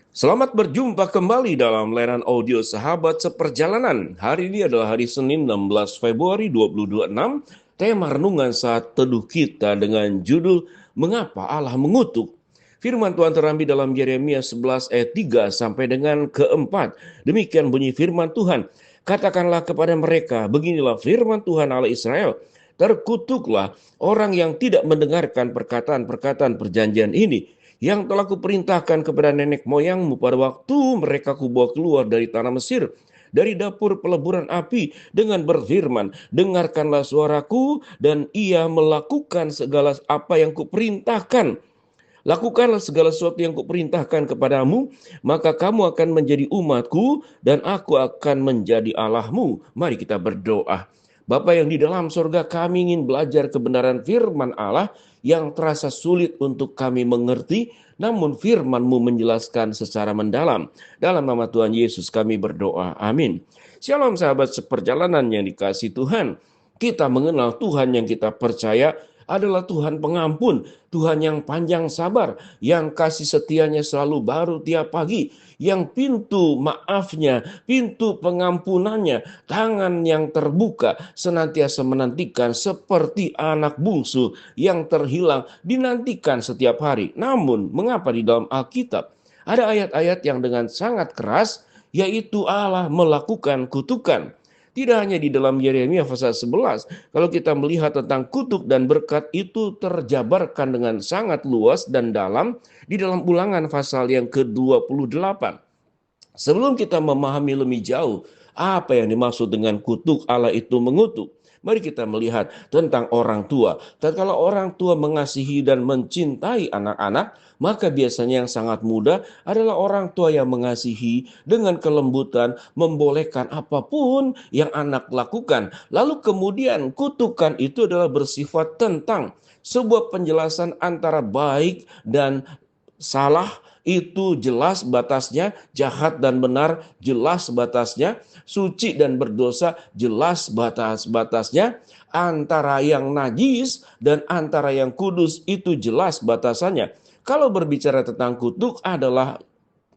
Selamat berjumpa kembali dalam layanan audio Sahabat Seperjalanan. Hari ini adalah hari Senin 16 Februari 2026. Tema renungan saat teduh kita dengan judul Mengapa Allah Mengutuk? Firman Tuhan terambil dalam Yeremia 11 ayat 3 sampai dengan keempat. Demikian bunyi firman Tuhan. Katakanlah kepada mereka, beginilah firman Tuhan Allah Israel. Terkutuklah orang yang tidak mendengarkan perkataan-perkataan perjanjian ini yang telah kuperintahkan kepada nenek moyangmu pada waktu mereka kubawa keluar dari tanah Mesir, dari dapur peleburan api, dengan berfirman, dengarkanlah suaraku, dan ia melakukan segala apa yang kuperintahkan. Lakukanlah segala sesuatu yang kuperintahkan kepadamu, maka kamu akan menjadi umatku, dan aku akan menjadi Allahmu. Mari kita berdoa. Bapa yang di dalam surga, kami ingin belajar kebenaran firman Allah yang terasa sulit untuk kami mengerti, namun firman-Mu menjelaskan secara mendalam. Dalam nama Tuhan Yesus kami berdoa. Amin. Shalom sahabat seperjalanan yang dikasihi Tuhan. Kita mengenal Tuhan yang kita percaya adalah Tuhan pengampun, Tuhan yang panjang sabar, yang kasih setianya selalu baru tiap pagi, yang pintu maafnya, pintu pengampunannya, tangan yang terbuka, senantiasa menantikan seperti anak bungsu yang terhilang, dinantikan setiap hari. Namun, mengapa di dalam Alkitab ada ayat-ayat yang dengan sangat keras, yaitu Allah melakukan kutukan? Tidak hanya di dalam Yeremia pasal 11, kalau kita melihat tentang kutuk dan berkat itu terjabarkan dengan sangat luas dan dalam di dalam Ulangan pasal yang ke-28. Sebelum kita memahami lebih jauh apa yang dimaksud dengan kutuk Allah itu mengutuk, mari kita melihat tentang orang tua. Dan kalau orang tua mengasihi dan mencintai anak-anak, maka biasanya yang sangat mudah adalah orang tua yang mengasihi dengan kelembutan, membolehkan apapun yang anak lakukan. Lalu kemudian kutukan itu adalah bersifat tentang sebuah penjelasan antara baik dan salah, itu jelas batasnya, jahat dan benar jelas batasnya, suci dan berdosa jelas batas-batasnya, antara yang najis dan antara yang kudus itu jelas batasannya. Kalau berbicara tentang kutuk adalah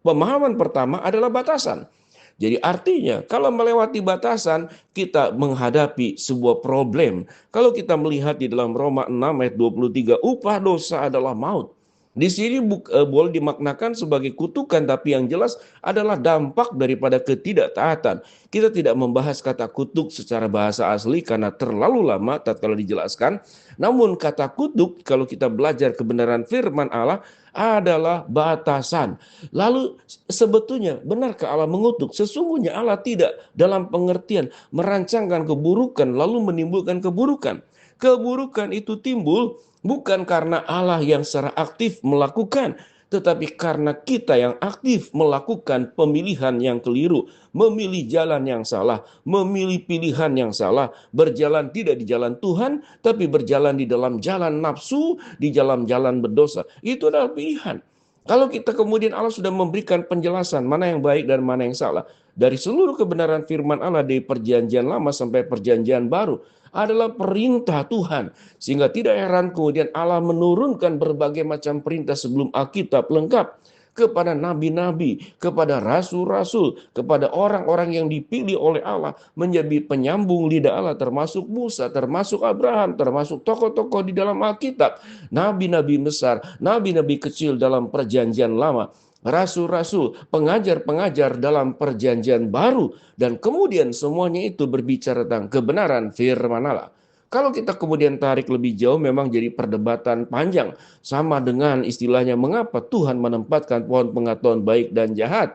pemahaman pertama adalah batasan. Jadi artinya kalau melewati batasan kita menghadapi sebuah problem. Kalau kita melihat di dalam Roma 6 ayat 23, upah dosa adalah maut. Di sini boleh dimaknakan sebagai kutukan, tapi yang jelas adalah dampak daripada ketidaktaatan. Kita tidak membahas kata kutuk secara bahasa asli karena terlalu lama tatkala dijelaskan. Namun kata kutuk kalau kita belajar kebenaran firman Allah adalah batasan. Lalu sebetulnya benarkah Allah mengutuk? Sesungguhnya Allah tidak dalam pengertian merancangkan keburukan lalu menimbulkan keburukan. Keburukan itu timbul bukan karena Allah yang secara aktif melakukan, tetapi karena kita yang aktif melakukan pemilihan yang keliru, memilih jalan yang salah, memilih pilihan yang salah, berjalan tidak di jalan Tuhan, tapi berjalan di dalam jalan nafsu, di dalam jalan berdosa. Itu adalah pilihan. Kalau kita kemudian Allah sudah memberikan penjelasan mana yang baik dan mana yang salah, dari seluruh kebenaran firman Allah dari perjanjian lama sampai perjanjian baru, adalah perintah Tuhan. Sehingga tidak heran kemudian Allah menurunkan berbagai macam perintah sebelum Alkitab lengkap kepada nabi-nabi, kepada rasul-rasul, kepada orang-orang yang dipilih oleh Allah menjadi penyambung lidah Allah, termasuk Musa, termasuk Abraham, termasuk tokoh-tokoh di dalam Alkitab, nabi-nabi besar, nabi-nabi kecil dalam perjanjian lama, rasul-rasul, pengajar-pengajar dalam perjanjian baru, dan kemudian semuanya itu berbicara tentang kebenaran firman Allah. Kalau kita kemudian tarik lebih jauh memang jadi perdebatan panjang, sama dengan istilahnya mengapa Tuhan menempatkan pohon pengetahuan baik dan jahat.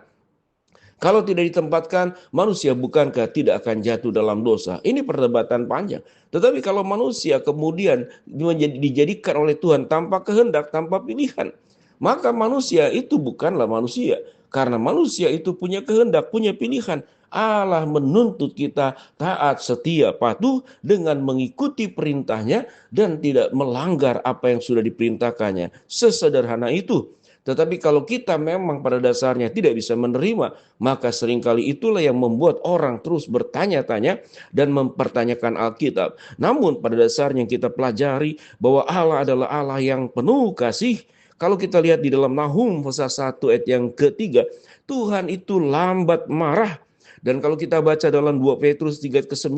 Kalau tidak ditempatkan, manusia bukankah tidak akan jatuh dalam dosa? Ini perdebatan panjang. Tetapi kalau manusia kemudian dijadikan oleh Tuhan tanpa kehendak, tanpa pilihan, maka manusia itu bukanlah manusia. Karena manusia itu punya kehendak, punya pilihan. Allah menuntut kita taat, setia, patuh dengan mengikuti perintahnya dan tidak melanggar apa yang sudah diperintahkannya. Sesederhana itu. Tetapi kalau kita memang pada dasarnya tidak bisa menerima, maka seringkali itulah yang membuat orang terus bertanya-tanya dan mempertanyakan Alkitab. Namun pada dasarnya kita pelajari bahwa Allah adalah Allah yang penuh kasih, Kalau kita lihat di dalam Nahum pasal 1 ayat yang ketiga, Tuhan itu lambat marah. Dan kalau kita baca dalam 2 Petrus 3 ayat ke-9,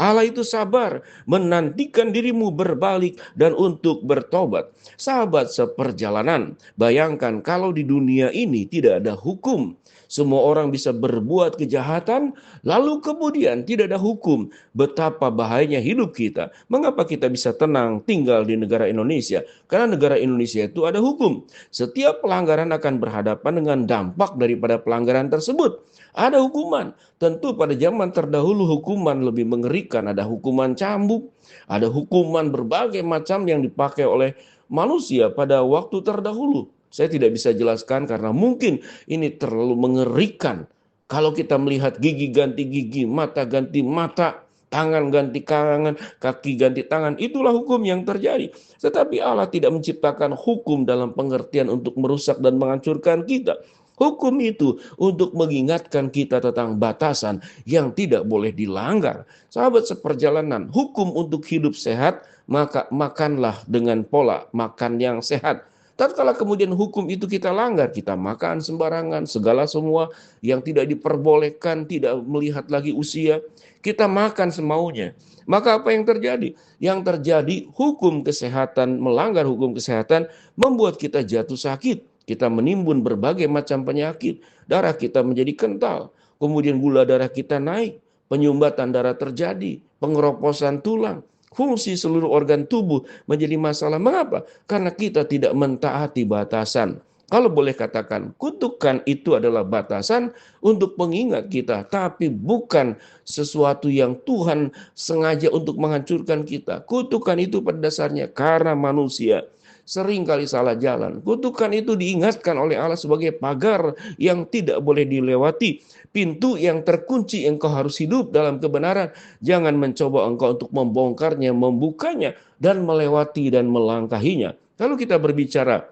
Allah itu sabar, menantikan dirimu berbalik dan untuk bertobat. Sahabat seperjalanan, bayangkan kalau di dunia ini tidak ada hukum. Semua orang bisa berbuat kejahatan, lalu kemudian tidak ada hukum. Betapa bahayanya hidup kita. Mengapa kita bisa tenang tinggal di negara Indonesia? Karena negara Indonesia itu ada hukum. Setiap pelanggaran akan berhadapan dengan dampak daripada pelanggaran tersebut. Ada hukuman. Tentu pada zaman terdahulu hukuman lebih mengerikan. Ada hukuman cambuk, ada hukuman berbagai macam yang dipakai oleh manusia pada waktu terdahulu. Saya tidak bisa jelaskan karena mungkin ini terlalu mengerikan. Kalau kita melihat gigi ganti gigi, mata ganti mata, tangan ganti tangan, kaki ganti tangan, itulah hukum yang terjadi. Tetapi Allah tidak menciptakan hukum dalam pengertian untuk merusak dan menghancurkan kita. Hukum itu untuk mengingatkan kita tentang batasan yang tidak boleh dilanggar. Sahabat seperjalanan, hukum untuk hidup sehat, maka makanlah dengan pola makan yang sehat. Tatkala kemudian hukum itu kita langgar, kita makan sembarangan, segala semua yang tidak diperbolehkan, tidak melihat lagi usia, kita makan semaunya. Maka apa yang terjadi? Yang terjadi hukum kesehatan, melanggar hukum kesehatan, membuat kita jatuh sakit. Kita menimbun berbagai macam penyakit, darah kita menjadi kental, kemudian gula darah kita naik, penyumbatan darah terjadi, pengeroposan tulang, fungsi seluruh organ tubuh menjadi masalah. Mengapa? Karena kita tidak mentaati batasan. Kalau boleh katakan, kutukan itu adalah batasan untuk pengingat kita, tapi bukan sesuatu yang Tuhan sengaja untuk menghancurkan kita. Kutukan itu pada dasarnya karena manusia sering kali salah jalan. Kutukan itu diingatkan oleh Allah sebagai pagar yang tidak boleh dilewati. Pintu yang terkunci, engkau harus hidup dalam kebenaran. Jangan mencoba engkau untuk membongkarnya, membukanya, dan melewati dan melangkahinya. Kalau kita berbicara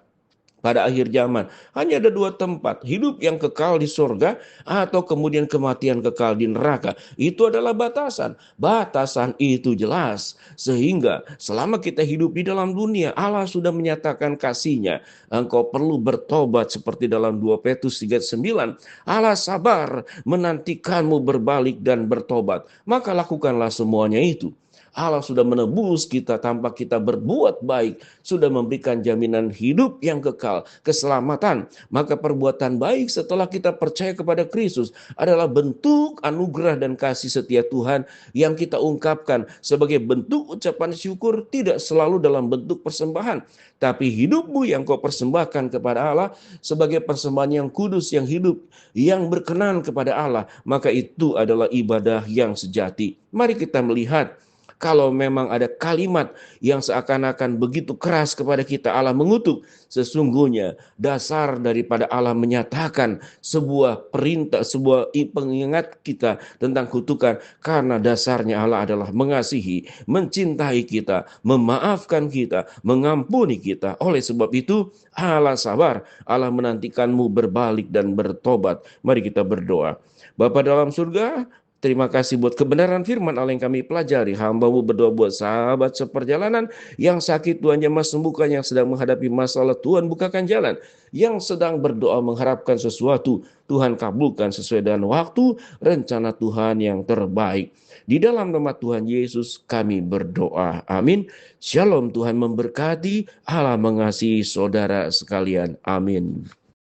pada akhir zaman, hanya ada dua tempat, hidup yang kekal di surga atau kemudian kematian kekal di neraka. Itu adalah batasan. Batasan itu jelas. Sehingga selama kita hidup di dalam dunia, Allah sudah menyatakan kasih-Nya. Engkau perlu bertobat seperti dalam 2 Petrus 3:9. Allah sabar menantikanmu berbalik dan bertobat. Maka lakukanlah semuanya itu. Allah sudah menebus kita tanpa kita berbuat baik, sudah memberikan jaminan hidup yang kekal, keselamatan. Maka perbuatan baik setelah kita percaya kepada Kristus adalah bentuk anugerah dan kasih setia Tuhan yang kita ungkapkan sebagai bentuk ucapan syukur, tidak selalu dalam bentuk persembahan. Tapi hidupmu yang kau persembahkan kepada Allah sebagai persembahan yang kudus, yang hidup, yang berkenan kepada Allah, maka itu adalah ibadah yang sejati. Mari kita melihat, kalau memang ada kalimat yang seakan-akan begitu keras kepada kita, Allah mengutuk, sesungguhnya dasar daripada Allah menyatakan sebuah perintah, sebuah pengingat kita tentang kutukan, karena dasarnya Allah adalah mengasihi, mencintai kita, memaafkan kita, mengampuni kita. Oleh sebab itu, Allah sabar, Allah menantikanmu berbalik dan bertobat. Mari kita berdoa. Bapa dalam surga, terima kasih buat kebenaran firman Allah yang kami pelajari. Hamba-Mu berdoa buat sahabat seperjalanan yang sakit, Tuhan jamah sembuhkan, yang sedang menghadapi masalah, Tuhan bukakan jalan, yang sedang berdoa mengharapkan sesuatu, Tuhan kabulkan sesuai dengan waktu, rencana Tuhan yang terbaik. Di dalam nama Tuhan Yesus kami berdoa. Amin. Shalom, Tuhan memberkati, Allah mengasihi saudara sekalian. Amin.